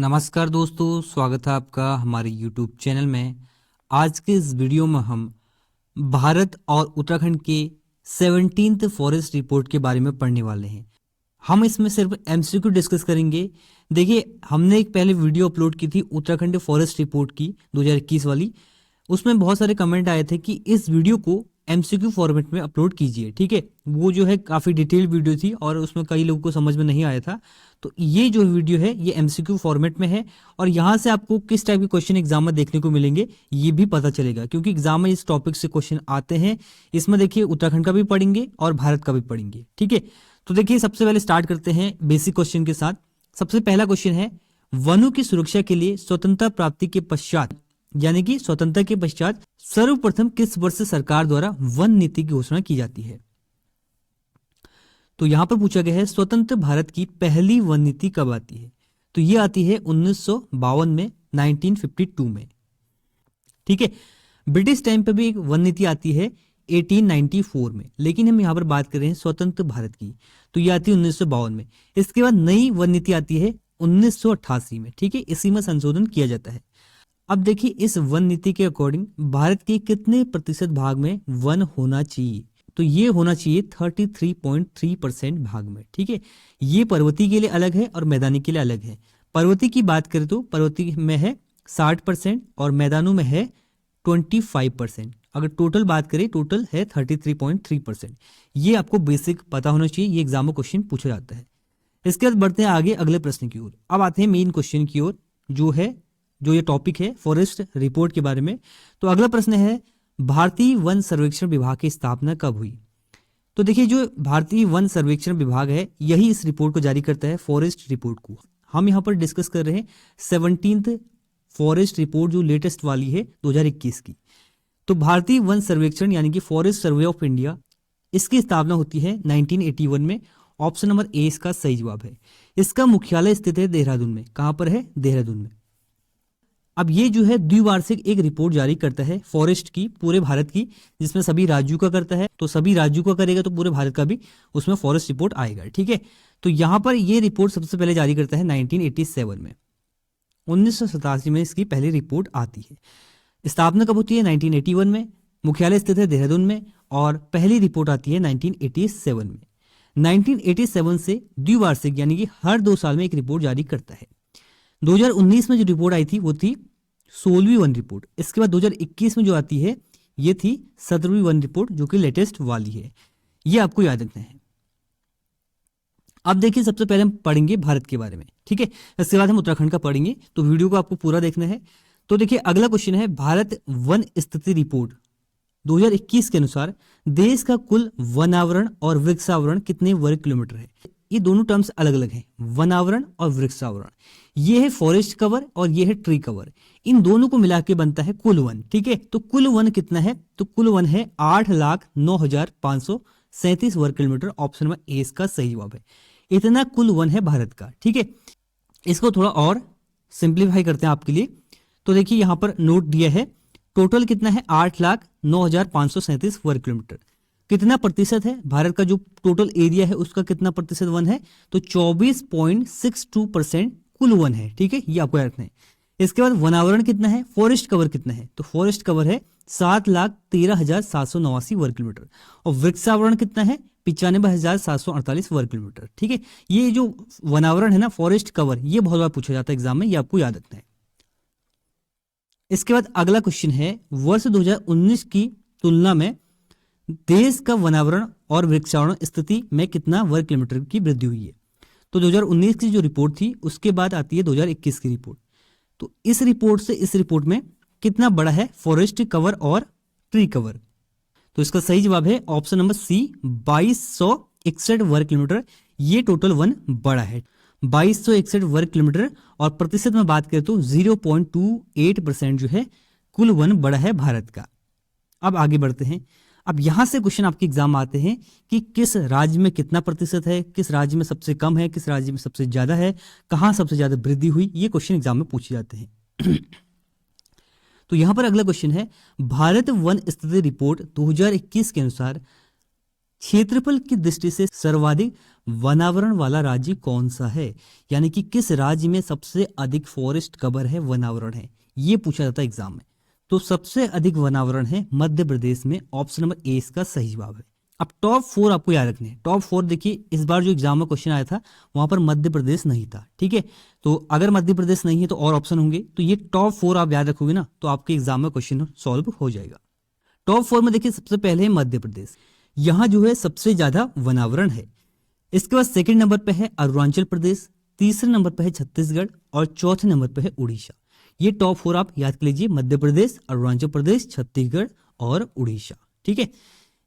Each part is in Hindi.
नमस्कार दोस्तों, स्वागत है आपका हमारे YouTube चैनल में। आज के इस वीडियो में हम भारत और उत्तराखंड के 17th फॉरेस्ट रिपोर्ट के बारे में पढ़ने वाले हैं। हम इसमें सिर्फ एमसीक्यू डिस्कस करेंगे। देखिए, हमने एक पहले वीडियो अपलोड की थी उत्तराखंड फॉरेस्ट रिपोर्ट की 2021 वाली। उसमें बहुत सारे कमेंट आए थे कि इस वीडियो को एमसीक्यू फॉर्मेट में अपलोड कीजिए। ठीक है, वो जो है काफ़ी डिटेल वीडियो थी और उसमें कई लोगों को समझ में नहीं आया था। तो ये जो वीडियो है ये एमसीक्यू फॉर्मेट में है और यहाँ से आपको किस टाइप के क्वेश्चन एग्जाम में देखने को मिलेंगे ये भी पता चलेगा, क्योंकि एग्जाम में इस टॉपिक से क्वेश्चन आते हैं। इसमें देखिए उत्तराखंड का भी पढ़ेंगे और भारत का भी पढ़ेंगे। ठीक है, तो देखिए सबसे पहले स्टार्ट करते हैं बेसिक क्वेश्चन के साथ। सबसे पहला क्वेश्चन है, वनों की सुरक्षा के लिए स्वतंत्रता प्राप्ति के पश्चात यानी कि स्वतंत्रता के पश्चात सर्वप्रथम किस वर्ष सरकार द्वारा वन नीति की घोषणा की जाती है? तो यहां पर पूछा गया है स्वतंत्र भारत की पहली वन नीति कब आती है? तो ये आती है 1952 में, 1952 में। ठीक है, ब्रिटिश टाइम पे भी एक वन नीति आती है 1894 में, लेकिन हम यहां पर बात कर रहे हैं स्वतंत्र भारत की, तो ये आती है 1952 में। इसके बाद नई वन नीति आती है 1988 में। ठीक है, इसी में संशोधन किया जाता है। अब देखिए इस वन नीति के अकॉर्डिंग भारत के कितने प्रतिशत भाग में वन होना चाहिए? तो ये होना चाहिए 33.3% भाग में। ठीक है, ये पर्वतीय के लिए अलग है और मैदानी के लिए अलग है। पर्वतीय की बात करें तो पर्वतीय में है 60% और मैदानों में है 25%। अगर टोटल बात करें, टोटल है 33.3%। ये आपको बेसिक पता होना चाहिए, ये एग्जाम में क्वेश्चन पूछा जाता है। इसके बाद बढ़ते हैं आगे अगले प्रश्न की ओर। अब आते हैं मेन क्वेश्चन की ओर, जो ये टॉपिक है फॉरेस्ट रिपोर्ट के बारे में। तो अगला प्रश्न है, भारतीय वन सर्वेक्षण विभाग की स्थापना कब हुई? तो देखिए जो भारतीय वन सर्वेक्षण विभाग है यही इस रिपोर्ट को जारी करता है, फॉरेस्ट रिपोर्ट को। हम यहाँ पर डिस्कस कर रहे हैं 17th फॉरेस्ट रिपोर्ट जो लेटेस्ट वाली है 2021 की। तो भारतीय वन सर्वेक्षण यानी कि फॉरेस्ट सर्वे ऑफ इंडिया, इसकी स्थापना होती है 1981 में। ऑप्शन नंबर ए इसका सही जवाब है। इसका मुख्यालय स्थित है देहरादून में। कहां पर है? देहरादून में। अब ये जो है द्विवार्षिक एक रिपोर्ट जारी करता है फॉरेस्ट की, पूरे भारत की, जिसमें सभी राज्यों का करता है। तो सभी राज्यों का करेगा तो पूरे भारत का भी उसमें फॉरेस्ट रिपोर्ट आएगा। ठीक है, तो यहां पर ये रिपोर्ट सबसे पहले जारी करता है 1987 में। 1987 में इसकी पहली रिपोर्ट आती है। स्थापना कब होती है? 1981 में। मुख्यालय स्थित है देहरादून में और पहली रिपोर्ट आती है 1987 में। 1987 से द्विवार्षिक यानी कि हर 2 साल में एक रिपोर्ट जारी करता है। 2019 में जो रिपोर्ट आई थी वो थी 16वीं वन रिपोर्ट। इसके बाद 2021 में जो आती है ये थी 17वीं वन रिपोर्ट, जो कि लेटेस्ट वाली है। ये आपको याद रखना है। अब देखिए सबसे पहले हम पढ़ेंगे भारत के बारे में। ठीक है, इसके बाद हम उत्तराखंड का पढ़ेंगे, तो वीडियो को आपको पूरा देखना है। तो देखिए अगला क्वेश्चन है, भारत वन स्थिति रिपोर्ट 2021 के अनुसार देश का कुल वनावरण और वृक्षावरण कितने वर्ग किलोमीटर है? ये दोनों टर्म्स अलग अलग हैं, वनावरण और वृक्षावरण। ये है फॉरेस्ट कवर और ये है ट्री कवर। इन दोनों को मिला के बनता है कुल वन। ठीक है, तो कुल वन कितना है? तो कुल वन है 8,09,537 वर्ग किलोमीटर। ऑप्शन नंबर ए इसका सही जवाब है। इतना कुल वन है भारत का। ठीक है, इसको थोड़ा और सिंप्लीफाई करते हैं आपके लिए। तो देखिए यहां पर नोट दिया है, टोटल कितना है? 8,09,537 वर्ग किलोमीटर। कितना प्रतिशत है भारत का? जो टोटल एरिया है उसका कितना प्रतिशत वन है? तो 24.62% कुल वन है। ठीक है, ये आपको याद रखना है। इसके बाद वनावरण कितना है? फॉरेस्ट कवर कितना है? तो फॉरेस्ट कवर है 7,13,789 वर्ग किलोमीटर। और वृक्षावरण कितना है? 95,748 वर्ग किलोमीटर। ठीक है, ये जो वनावरण है ना, फॉरेस्ट कवर, ये बहुत बार पूछा जाता है एग्जाम में, ये आपको याद रखना है। इसके बाद अगला क्वेश्चन है, वर्ष 2019 की तुलना में देश का वनावरण और वृक्षावरण स्थिति में कितना वर्ग किलोमीटर की वृद्धि हुई है? तो 2019 की जो रिपोर्ट थी उसके बाद आती है 2021 की रिपोर्ट। तो इस रिपोर्ट से इस रिपोर्ट में कितना बड़ा है फॉरेस्ट कवर और ट्री कवर? तो इसका सही जवाब है ऑप्शन नंबर सी, 2261 वर्ग किलोमीटर। ये टोटल वन बड़ा है, 2261 वर्ग किलोमीटर। और प्रतिशत में बात करें तो 0.28% जो है कुल वन बड़ा है भारत का। अब आगे बढ़ते हैं। अब यहां से क्वेश्चन आपके एग्जाम आते हैं कि किस राज्य में कितना प्रतिशत है, किस राज्य में सबसे कम है, किस राज्य में सबसे ज्यादा है, कहां सबसे ज्यादा वृद्धि हुई। ये क्वेश्चन एग्जाम में पूछे जाते हैं। तो यहां पर अगला क्वेश्चन है, भारत वन स्थिति रिपोर्ट 2021 के अनुसार क्षेत्रफल की दृष्टि से सर्वाधिक वनावरण वाला राज्य कौन सा है, यानी कि किस राज्य में सबसे अधिक फॉरेस्ट कवर है, वनावरण है, ये पूछा जाता है एग्जाम में। तो सबसे अधिक वनावरण है मध्य प्रदेश में, ऑप्शन नंबर ए इसका सही जवाब है। अब टॉप 4 आपको याद रखने हैं। टॉप 4 देखिए, इस बार जो एग्जाम में क्वेश्चन आया था वहां पर मध्य प्रदेश नहीं था, ठीक है। तो अगर मध्य प्रदेश नहीं है तो और ऑप्शन होंगे, तो ये टॉप 4 आप याद रखोगे ना तो आपके एग्जाम में क्वेश्चन सॉल्व हो जाएगा। टॉप 4 में देखिए सबसे पहले है मध्य प्रदेश, यहाँ जो है सबसे ज्यादा वनावरण है। इसके बाद सेकंड नंबर पे है अरुणाचल प्रदेश, तीसरे नंबर पे है छत्तीसगढ़ और चौथे नंबर पे है उड़ीसा। ये टॉप 4 आप याद कर लीजिए, मध्य प्रदेश, अरुणाचल प्रदेश, छत्तीसगढ़ और उड़ीसा, ठीक है।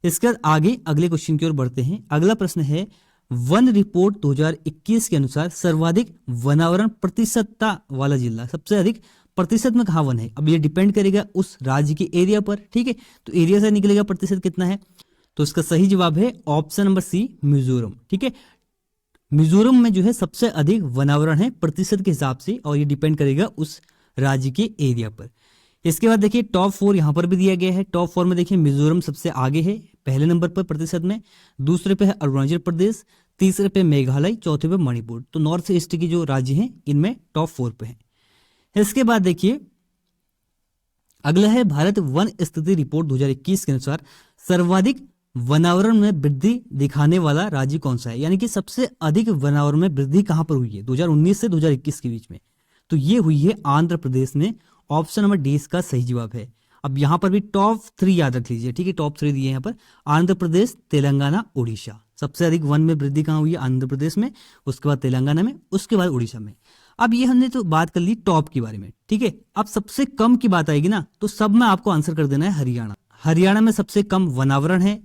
इसके बाद आगे अगले क्वेश्चन की ओर बढ़ते हैं। अगला प्रश्न है, वन रिपोर्ट 2021 के अनुसार सर्वाधिक वनावरण प्रतिशतता वाला जिला, सबसे अधिक प्रतिशत में कहाँ वन है। अब ये डिपेंड करेगा उस राज्य के एरिया पर, ठीक है। तो एरिया से निकलेगा प्रतिशत कितना है, तो इसका सही जवाब है ऑप्शन नंबर सी, मिजोरम, ठीक है। मिजोरम में जो है सबसे अधिक वनावरण है प्रतिशत के हिसाब से, और ये डिपेंड करेगा उस राज्य के एरिया पर। इसके बाद देखिए टॉप 4 यहां पर भी दिया गया है। टॉप 4 में देखिए मिजोरम सबसे आगे है, पहले नंबर पर प्रतिशत में, दूसरे पे है अरुणाचल प्रदेश, तीसरे पे मेघालय, चौथे पे मणिपुर। तो नॉर्थ ईस्ट के जो राज्य हैं इनमें टॉप 4 पे है। इसके बाद देखिए अगला है भारत वन स्थिति रिपोर्ट 2021 के अनुसार सर्वाधिक वनावरण में वृद्धि दिखाने वाला राज्य कौन सा है, यानी कि सबसे अधिक वनावरण में वृद्धि कहां पर हुई है 2019 से 2021 के बीच में। तो ये हुई है आंध्र प्रदेश में, ऑप्शन नंबर डी इसका सही जवाब है। अब यहां पर भी टॉप 3 याद रख लीजिए, ठीक है। टॉप 3 दिए यहाँ पर, आंध्र प्रदेश, तेलंगाना, उड़ीसा। सबसे अधिक वन में वृद्धि कहां हुई है, आंध्र प्रदेश में, उसके बाद तेलंगाना में, उसके बाद उड़ीसा में। अब ये हमने तो बात कर ली टॉप के बारे में, ठीक है। अब सबसे कम की बात आएगी ना, तो सब में आपको आंसर कर देना है हरियाणा। हरियाणा में सबसे कम वनावरण है,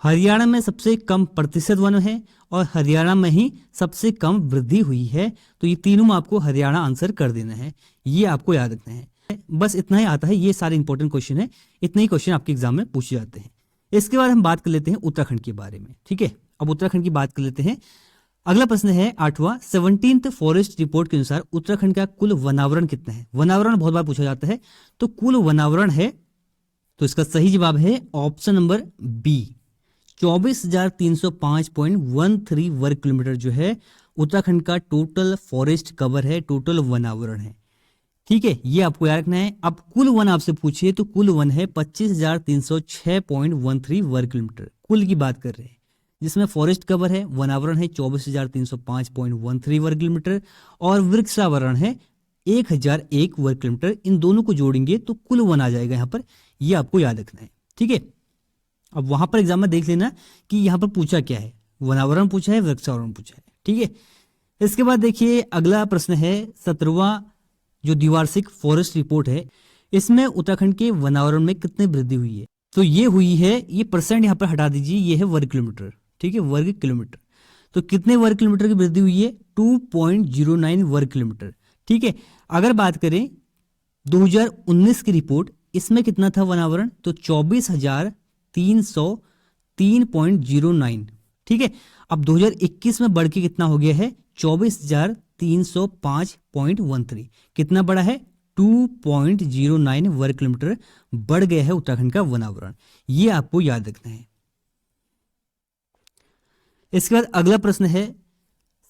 हरियाणा में सबसे कम प्रतिशत वन है, और हरियाणा में ही सबसे कम वृद्धि हुई है। तो ये तीनों में आपको हरियाणा आंसर कर देना है, ये आपको याद रखना है। बस इतना ही आता है, ये सारे इंपॉर्टेंट क्वेश्चन है, इतने ही क्वेश्चन आपके एग्जाम में पूछे जाते हैं। इसके बाद हम बात कर लेते हैं उत्तराखंड के बारे में, ठीक है। अब उत्तराखंड की बात कर लेते हैं। अगला प्रश्न है 8वां, 17th फॉरेस्ट रिपोर्ट के अनुसार उत्तराखंड का कुल वनावरण कितना है। वनावरण बहुत बार पूछा जाता है, तो कुल वनावरण है, तो इसका सही जवाब है ऑप्शन नंबर बी, 24,305.13 वर्ग किलोमीटर जो है उत्तराखंड का टोटल फॉरेस्ट कवर है, टोटल वनावरण है, ठीक है। ये आपको याद रखना है। अब कुल वन आपसे पूछिए तो कुल वन है 25,306.13 वर्ग किलोमीटर, कुल की बात कर रहे हैं, जिसमें फॉरेस्ट कवर है, वनावरण है 24,305.13 वर्ग किलोमीटर, और वृक्षावरण है 1,001 वर्ग किलोमीटर। इन दोनों को जोड़ेंगे तो कुल वन आ जाएगा यहाँ पर, ये आपको याद रखना है, ठीक है। अब वहां पर एग्जाम में देख लेना कि यहाँ पर पूछा क्या है, वनावरण पूछा है, वृक्षावरण पूछा है, ठीक है। इसके बाद देखिए अगला प्रश्न है 17वां जो द्विवार्षिक फॉरेस्ट रिपोर्ट है, इसमें उत्तराखंड के वनावरण में कितनी वृद्धि हुई है। तो ये हुई है, ये परसेंट यहाँ पर हटा दीजिए, ये है वर्ग किलोमीटर, ठीक है, वर्ग किलोमीटर। तो कितने वर्ग किलोमीटर की वृद्धि हुई है, 2.09 वर्ग किलोमीटर, ठीक है। अगर बात करें 2019 की रिपोर्ट, इसमें कितना था वनावरण, तो 24,303.09, ठीक है। अब 2021 में बढ़ के कितना हो गया है, 24,305.13, कितना बड़ा है, 2.09 वर्ग किलोमीटर बढ़ गया है उत्तराखंड का वनावरण, ये आपको याद रखना है। इसके बाद अगला प्रश्न है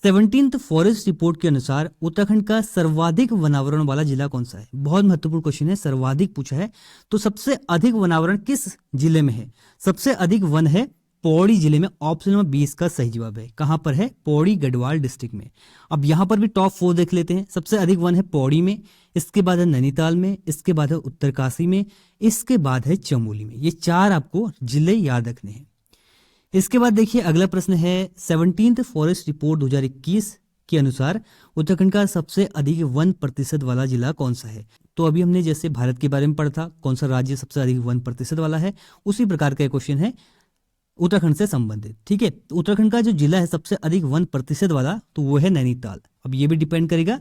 17th फॉरेस्ट रिपोर्ट के अनुसार उत्तराखंड का सर्वाधिक वनावरण वाला जिला कौन सा है। बहुत महत्वपूर्ण क्वेश्चन है, सर्वाधिक पूछा है, तो सबसे अधिक वनावरण किस जिले में है। सबसे अधिक वन है पौड़ी जिले में, ऑप्शन नंबर 20 का सही जवाब है। कहां पर है, पौड़ी गढ़वाल डिस्ट्रिक्ट में। अब यहां पर भी टॉप 4 देख लेते हैं। सबसे अधिक वन है पौड़ी में, इसके बाद है नैनीताल में, इसके बाद है उत्तरकाशी में, इसके बाद है चमोली में। ये 4 आपको जिले याद रखने हैं। इसके बाद देखिए अगला प्रश्न है 17th फॉरेस्ट रिपोर्ट 2021 के अनुसार उत्तराखंड का सबसे अधिक वन प्रतिशत वाला जिला कौन सा है। तो अभी हमने जैसे भारत के बारे में पढ़ा था, कौन सा राज्य सबसे अधिक वन प्रतिशत वाला है, उसी प्रकार का क्वेश्चन है उत्तराखंड से संबंधित, ठीक है। तो उत्तराखंड का जो जिला है सबसे अधिक वन प्रतिशत वाला, तो वो है नैनीताल। अब ये भी डिपेंड करेगा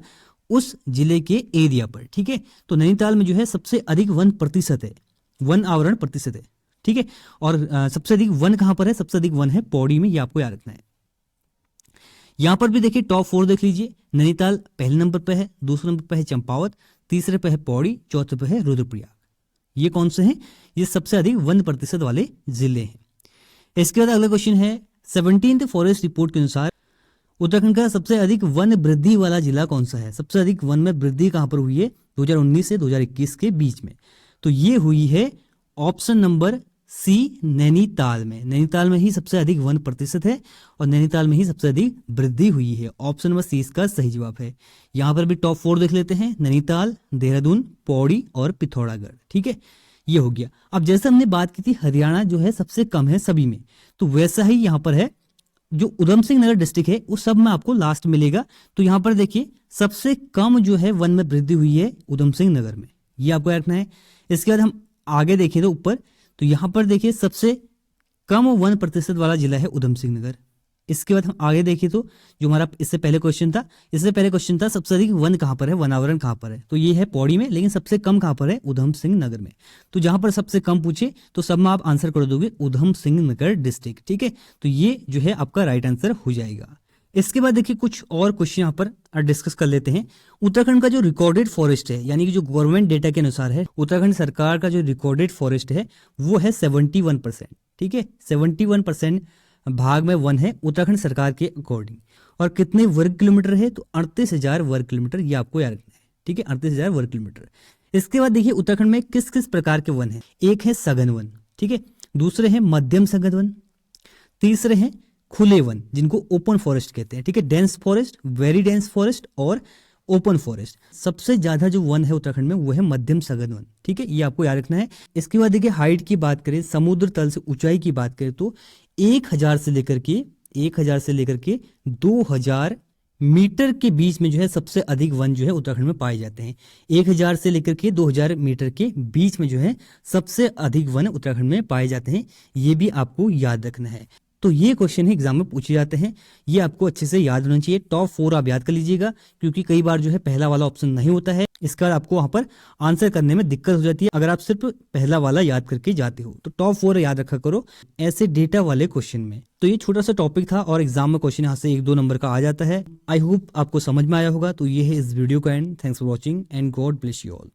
उस जिले के एरिया पर, ठीक है। तो नैनीताल में जो है सबसे अधिक वन प्रतिशत है, वन आवरण प्रतिशत है, ठीक है। और सबसे अधिक वन कहां पर है, सबसे अधिक वन है पौड़ी में, ये आपको याद रखना है। यहां पर भी देखिए टॉप 4 देख लीजिए, नैनीताल पहले नंबर पे है, दूसरे नंबर पे है चंपावत, तीसरे पे है पौड़ी, चौथे पे है रुद्रप्रयाग। ये कौन से हैं, ये सबसे अधिक वन प्रतिशत वाले जिले हैं। इसके बाद अगला क्वेश्चन है 17th फॉरेस्ट रिपोर्ट के अनुसार उत्तराखंड का सबसे अधिक वन वृद्धि वाला जिला कौन सा है? सबसे अधिक वन में वृद्धि कहां पर हुई है 2019 से 2021 के बीच में? तो ये हुई है ऑप्शन नंबर सी, नैनीताल में। नैनीताल में ही सबसे अधिक वन प्रतिशत है और नैनीताल में ही सबसे अधिक वृद्धि हुई है। ऑप्शन नंबर सी इसका सही जवाब है। यहां पर भी टॉप 4 देख लेते हैं, नैनीताल, देहरादून, पौड़ी और पिथौरागढ़। ठीक है, ये हो गया। अब जैसे हमने बात की थी हरियाणा जो है सबसे कम है सभी में, तो वैसा ही यहाँ पर है जो उधम सिंह नगर डिस्ट्रिक्ट है वो सब में आपको लास्ट मिलेगा। तो यहाँ पर देखिए सबसे कम जो है वन में वृद्धि हुई है उधम सिंह नगर में, ये आपको रखना है। इसके बाद हम आगे देखें तो ऊपर, तो यहाँ पर देखिए सबसे कम वन प्रतिशत वाला जिला है उधम सिंह नगर। इसके बाद हम आगे देखें तो जो हमारा इससे पहले क्वेश्चन था सबसे अधिक वन कहाँ पर है, वनावरण कहाँ पर है, तो ये है पौड़ी में, लेकिन सबसे कम कहाँ पर है उधम सिंह नगर में। तो जहां पर सबसे कम पूछे तो सब में आप आंसर कर दोगे उधम सिंह नगर डिस्ट्रिक्ट। ठीक है, तो ये जो है आपका राइट आंसर हो जाएगा। इसके बाद देखिए कुछ और क्वेश्चन यहाँ पर डिस्कस कर लेते हैं। उत्तराखंड का जो रिकॉर्डेड फॉरेस्ट है, यानी कि जो गवर्नमेंट डेटा के अनुसार है, उत्तराखंड सरकार का जो रिकॉर्डेड फॉरेस्ट है वो है 71%। ठीक है, 71% भाग में वन है उत्तराखंड सरकार के अकॉर्डिंग। और कितने वर्ग किलोमीटर है, तो 38,000 वर्ग किलोमीटर, ये आपको याद रखना है। ठीक है, 38,000 वर्ग किलोमीटर। इसके बाद देखिए उत्तराखंड में किस किस प्रकार के वन है। एक है सघन वन, ठीक है, दूसरे हैं मध्यम सघन वन, तीसरे हैं खुले वन जिनको ओपन फॉरेस्ट कहते हैं। ठीक है, dense forest, very dense forest और ओपन फॉरेस्ट। सबसे ज्यादा जो वन है उत्तराखंड में वो है मध्यम सघन वन। ठीक है, ये आपको याद रखना है। इसके बाद देखिए हाइट की बात करें, समुद्र तल से ऊंचाई की बात करें तो 1000 से लेकर के 2000 मीटर के बीच में जो है सबसे अधिक वन जो है उत्तराखंड में पाए जाते हैं। 1000 से लेकर के 2000 मीटर के बीच में जो है सबसे अधिक वन उत्तराखंड में पाए जाते हैं, ये भी आपको याद रखना है। तो ये क्वेश्चन एग्जाम में पूछे जाते हैं, ये आपको अच्छे से याद होना चाहिए। टॉप 4 आप याद कर लीजिएगा, क्योंकि कई बार जो है पहला वाला ऑप्शन नहीं होता है, इसका आपको वहां पर आंसर करने में दिक्कत हो जाती है अगर आप सिर्फ पहला वाला याद करके जाते हो। तो टॉप 4 याद रखा करो ऐसे डेटा वाले क्वेश्चन में। तो ये छोटा सा टॉपिक था और एग्जाम में क्वेश्चन यहाँ से 1-2 नंबर का आ जाता है। आई होप आपको समझ में आया होगा। तो ये है इस वीडियो का and. Thanks for watching and God bless you all.